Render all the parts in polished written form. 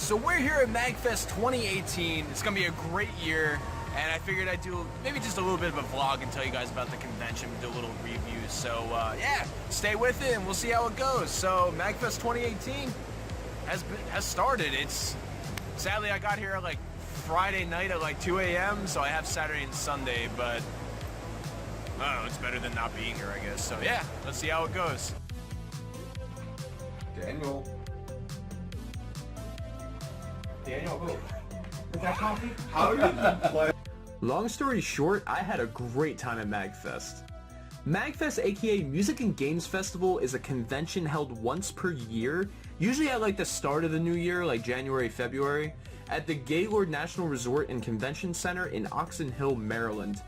So we're here at MAGFest 2018. It's gonna be a great year, and I figured I'd do maybe just a little bit of a vlog and tell you guys about the convention, do a little review. So yeah, stay with it and we'll see how it goes. So MAGFest 2018 has started. Sadly I got here at like Friday night at like 2 a.m. so I have Saturday and Sunday, but I don't know, it's better than not being here, I guess. So yeah, let's see how it goes. Daniel, who? Is that coffee? How did you play? Long story short, I had a great time at MAGFest. MAGFest, aka Music and Games Festival, is a convention held once per year, usually at like the start of the new year, like January, February, at the Gaylord National Resort and Convention Center in Oxon Hill, Maryland.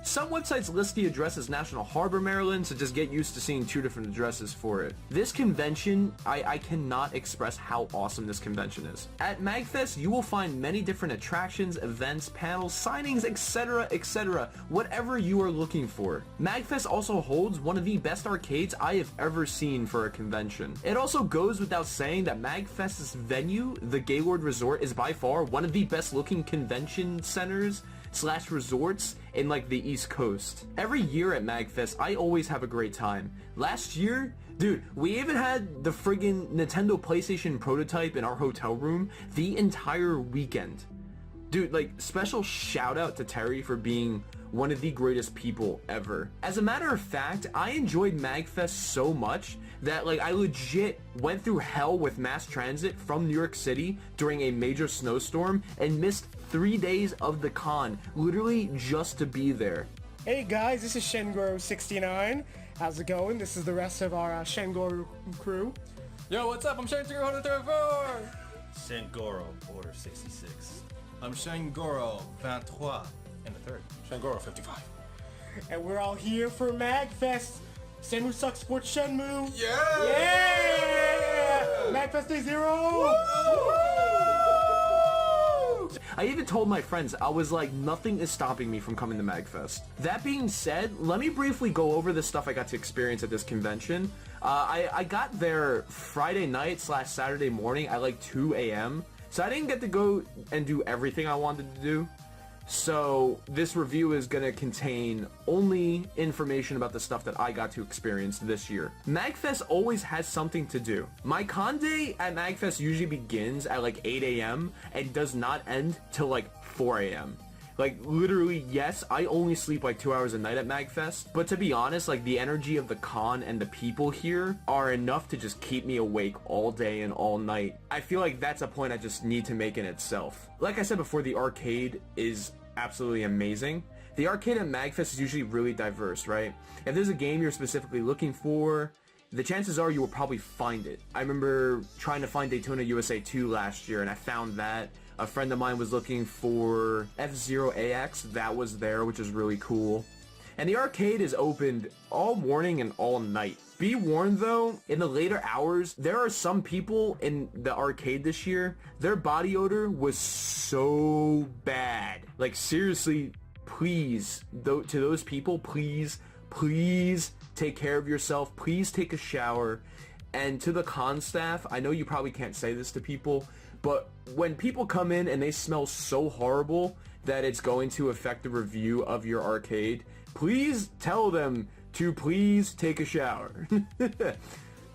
Some websites list the address as National Harbor, Maryland, so just get used to seeing two different addresses for it. This convention, I cannot express how awesome this convention is. At MAGFest, you will find many different attractions, events, panels, signings, etc., etc., whatever you are looking for. MAGFest also holds one of the best arcades I have ever seen for a convention. It also goes without saying that MAGFest's venue, the Gaylord Resort, is by far one of the best looking convention centers / resorts in like the East Coast. Every year at MAGFest, I always have a great time. Last year, dude, we even had the friggin' Nintendo PlayStation prototype in our hotel room the entire weekend. Dude, like, special shout out to Terry for being one of the greatest people ever. As a matter of fact, I enjoyed MAGFest so much that like I legit went through hell with mass transit from New York City during a major snowstorm and missed 3 days of the con, literally just to be there. Hey guys, this is Shengoro69. How's it going? This is the rest of our Shengoro crew. Yo, what's up? I'm Shengoro 134! Shengoro, Order 66. I'm Shengoro 23 and the third. Shengoro 55. And we're all here for MAGFest. Shenmue sucks sports Shenmue. Yeah! Yeah! MAGFest Day 0! I even told my friends, I was like, nothing is stopping me from coming to MAGFest. That being said, let me briefly go over the stuff I got to experience at this convention. I got there Friday night / Saturday morning at like 2 a.m. So I didn't get to go and do everything I wanted to do. So this review is going to contain only information about the stuff that I got to experience this year. MAGFest always has something to do. My con day at MAGFest usually begins at like 8 a.m. and does not end till like 4 a.m. Like literally, yes, I only sleep like 2 hours a night at MAGFest, but to be honest, like the energy of the con and the people here are enough to just keep me awake all day and all night. I feel like that's a point I just need to make in itself. Like I said before, the arcade is absolutely amazing. The arcade at MAGFest is usually really diverse, right? If there's a game you're specifically looking for, the chances are you will probably find it. I remember trying to find Daytona USA 2 last year and I found that. A friend of mine was looking for F-Zero AX, that was there, which is really cool. And the arcade is opened all morning and all night. Be warned though, in the later hours, there are some people in the arcade this year, their body odor was so bad. Like seriously, please, to those people, please take care of yourself. Please take a shower. And to the con staff, I know you probably can't say this to people, but when people come in and they smell so horrible that it's going to affect the review of your arcade, please tell them to please take a shower.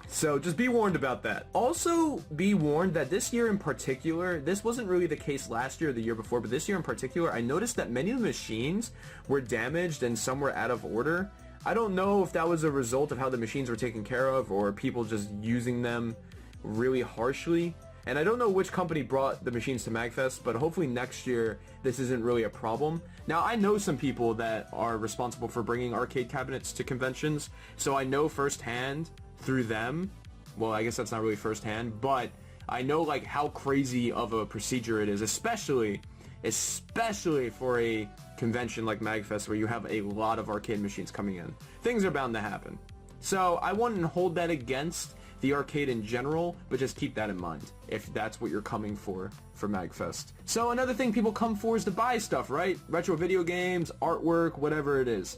So just be warned about that. Also be warned that this year in particular, this wasn't really the case last year or the year before, but this year in particular, I noticed that many of the machines were damaged and some were out of order. I don't know if that was a result of how the machines were taken care of or people just using them really harshly. And I don't know which company brought the machines to MAGFest, but hopefully next year this isn't really a problem. Now, I know some people that are responsible for bringing arcade cabinets to conventions, so I know firsthand through them, well, I guess that's not really firsthand, but I know like how crazy of a procedure it is, especially for a convention like MAGFest where you have a lot of arcade machines coming in. Things are bound to happen. So I wouldn't hold that against the arcade in general, but just keep that in mind if that's what you're coming for MAGFest. So another thing people come for is to buy stuff, right? Retro video games, artwork, whatever it is.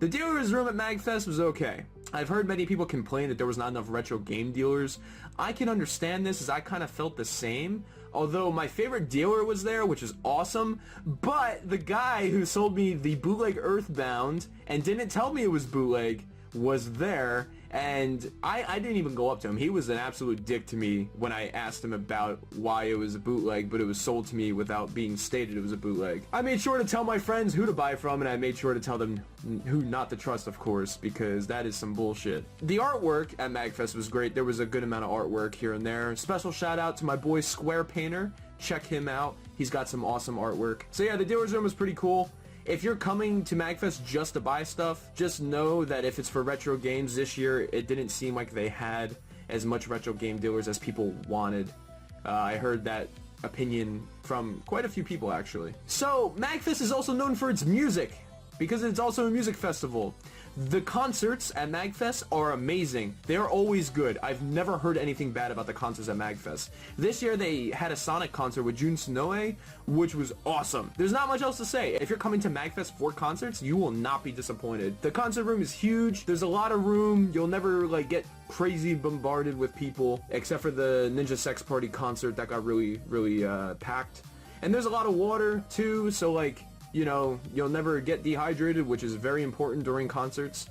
The dealer's room at MAGFest was okay. I've heard many people complain that there was not enough retro game dealers. I can understand this as I kind of felt the same. Although my favorite dealer was there, which is awesome, but the guy who sold me the bootleg Earthbound and didn't tell me it was bootleg was there, and I didn't even go up to him. He was an absolute dick to me when I asked him about why it was a bootleg, but it was sold to me without being stated it was a bootleg. I made sure to tell my friends who to buy from, and I made sure to tell them who not to trust, of course, because that is some bullshit. The artwork at MAGFest was great. There was a good amount of artwork here and there. Special shout out to my boy Square Painter. Check him out. He's got some awesome artwork. So yeah, the dealer's room was pretty cool. If you're coming to MAGFest just to buy stuff, just know that if it's for retro games this year, it didn't seem like they had as much retro game dealers as people wanted. I heard that opinion from quite a few people, actually. So, MAGFest is also known for its music, because it's also a music festival. The concerts at MAGFest are amazing. They're always good. I've never heard anything bad about the concerts at MAGFest. This year they had a Sonic concert with Jun Snoue, which was awesome. There's not much else to say. If you're coming to MAGFest for concerts, you will not be disappointed. The concert room is huge. There's a lot of room. You'll never like get crazy bombarded with people, except for the Ninja Sex Party concert that got really packed. And there's a lot of water too, so like, you know, you'll never get dehydrated, which is very important during concerts.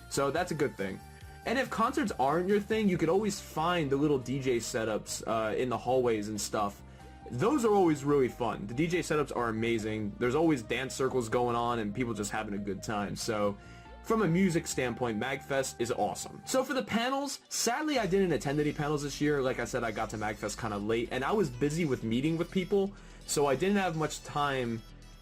So that's a good thing. And if concerts aren't your thing, you could always find the little DJ setups in the hallways and stuff. Those are always really fun. The DJ setups are amazing. There's always dance circles going on and people just having a good time. So from a music standpoint, MAGFest is awesome. So for the panels, sadly I didn't attend any panels this year. Like I said, I got to MAGFest kind of late and I was busy with meeting with people. So I didn't have much time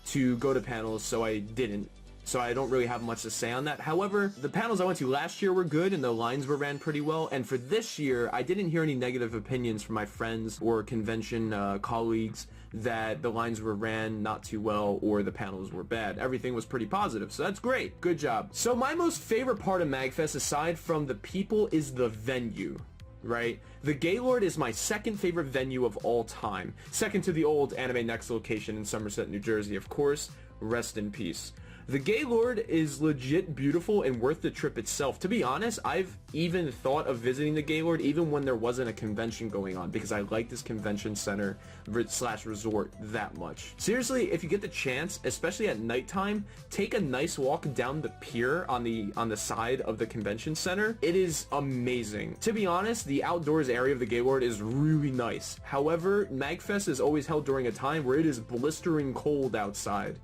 to go to panels, so I didn't. So I don't really have much to say on that. However, the panels I went to last year were good and the lines were ran pretty well. And for this year, I didn't hear any negative opinions from my friends or convention colleagues that the lines were ran not too well or the panels were bad. Everything was pretty positive, so that's great. Good job. So my most favorite part of MAGFest, aside from the people, is the venue. Right? The Gaylord is my second favorite venue of all time. Second to the old Anime Next location in Somerset, New Jersey, of course. Rest in peace. The Gaylord is legit beautiful and worth the trip itself. To be honest, I've even thought of visiting the Gaylord even when there wasn't a convention going on because I like this convention center slash resort that much. Seriously, if you get the chance, especially at nighttime, take a nice walk down the pier on the side of the convention center. It is amazing. To be honest, the outdoors area of the Gaylord is really nice. However, MAGFest is always held during a time where it is blistering cold outside.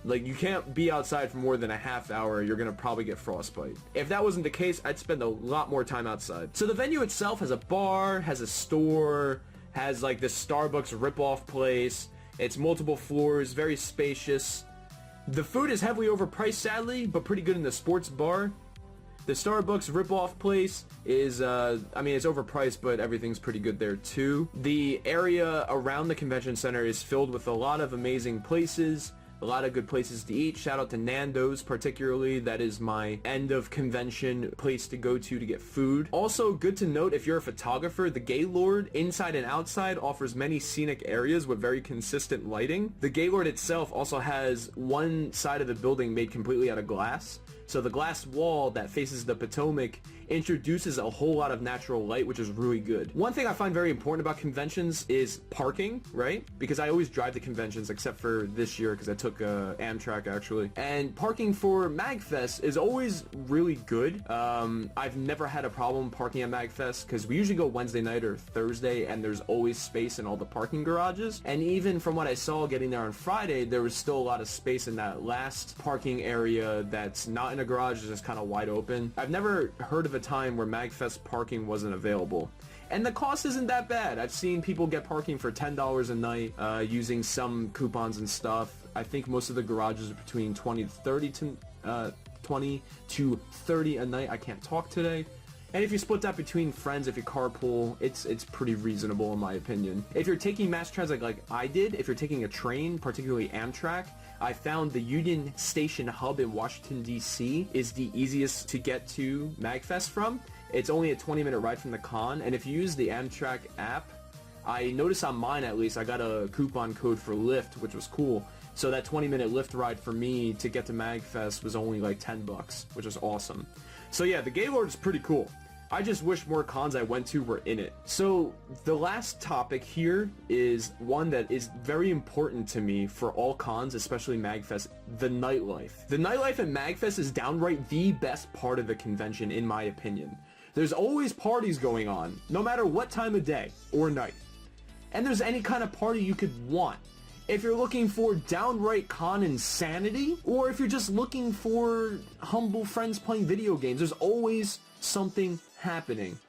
Like, you can't be outside for more than a half hour, you're gonna probably get frostbite. If that wasn't the case, I'd spend a lot more time outside. So the venue itself has a bar, has a store, has like this Starbucks rip-off place. It's multiple floors, very spacious. The food is heavily overpriced, sadly, but pretty good in the sports bar. The Starbucks rip-off place is, I mean, it's overpriced, but everything's pretty good there too. The area around the convention center is filled with a lot of amazing places. A lot of good places to eat. Shout out to Nando's particularly. That is my end of convention place to go to get food. Also, good to note if you're a photographer, the Gaylord inside and outside offers many scenic areas with very consistent lighting. The Gaylord itself also has one side of the building made completely out of glass. So the glass wall that faces the Potomac introduces a whole lot of natural light, which is really good. One thing I find very important about conventions is parking, right? Because I always drive to conventions, except for this year because I took Amtrak actually. And parking for MAGFest is always really good. I've never had a problem parking at MAGFest because we usually go Wednesday night or Thursday and there's always space in all the parking garages. And even from what I saw getting there on Friday, there was still a lot of space in that last parking area that's not in a garage, it's just kind of wide open. I've never heard of a time where MAGFest parking wasn't available. And the cost isn't that bad. I've seen people get parking for $10 a night using some coupons and stuff. I think most of the garages are between 20 to 30 a night. I can't talk today. And if you split that between friends, if you carpool, it's pretty reasonable in my opinion. If you're taking mass transit like I did, if you're taking a train, particularly Amtrak, I found the Union Station hub in Washington, D.C. is the easiest to get to MAGFest from. It's only a 20-minute ride from the con, and if you use the Amtrak app, I noticed on mine at least, I got a coupon code for Lyft, which was cool. So that 20-minute Lyft ride for me to get to MAGFest was only like 10 bucks, which was awesome. So yeah, the Gaylord is pretty cool. I just wish more cons I went to were in it. So the last topic here is one that is very important to me for all cons, especially MAGFest, the nightlife. The nightlife at MAGFest is downright the best part of the convention, in my opinion. There's always parties going on, no matter what time of day or night. And there's any kind of party you could want. If you're looking for downright con insanity, or if you're just looking for humble friends playing video games, there's always something happening.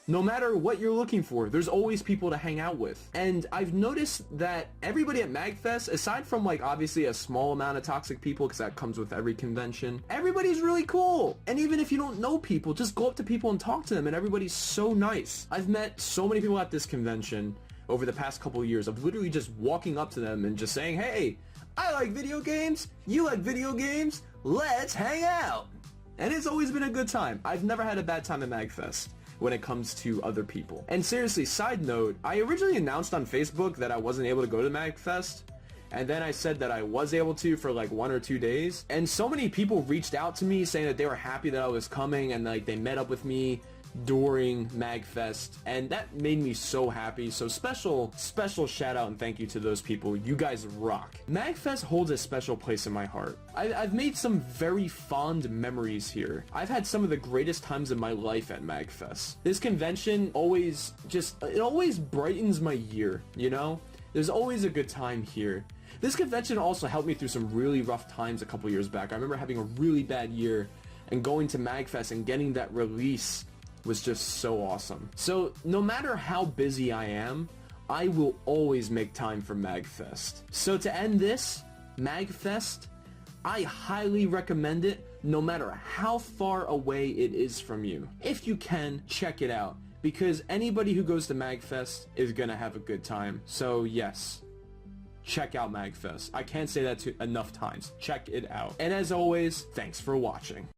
No matter what you're looking for, there's always people to hang out with. And I've noticed that everybody at MAGFest, aside from like obviously a small amount of toxic people, because that comes with every convention, everybody's really cool. And even if you don't know people, just go up to people and talk to them, and everybody's so nice. I've met so many people at this convention over the past couple of years of literally just walking up to them and just saying, hey, I like video games, you like video games, let's hang out. And it's always been a good time. I've never had a bad time at MAGFest when it comes to other people. And seriously, side note, I originally announced on Facebook that I wasn't able to go to MAGFest, and then I said that I was able to for like 1 or 2 days. And so many people reached out to me saying that they were happy that I was coming, and like they met up with me during MAGFest, and that made me so happy. So special shout out and thank you to those people. You guys rock. MAGFest holds a special place in my heart. I've made some very fond memories here. I've had some of the greatest times of my life at MAGFest. This convention always brightens my year, you know? There's always a good time here. This convention also helped me through some really rough times a couple years back. I remember having a really bad year, and going to MAGFest and getting that release was just so awesome. So no matter how busy I am, I will always make time for MAGFest. So to end this, MAGFest, I highly recommend it no matter how far away it is from you. If you can, check it out, because anybody who goes to MAGFest is gonna have a good time. So yes, check out MAGFest. I can't say that enough times. Check it out. And as always, thanks for watching.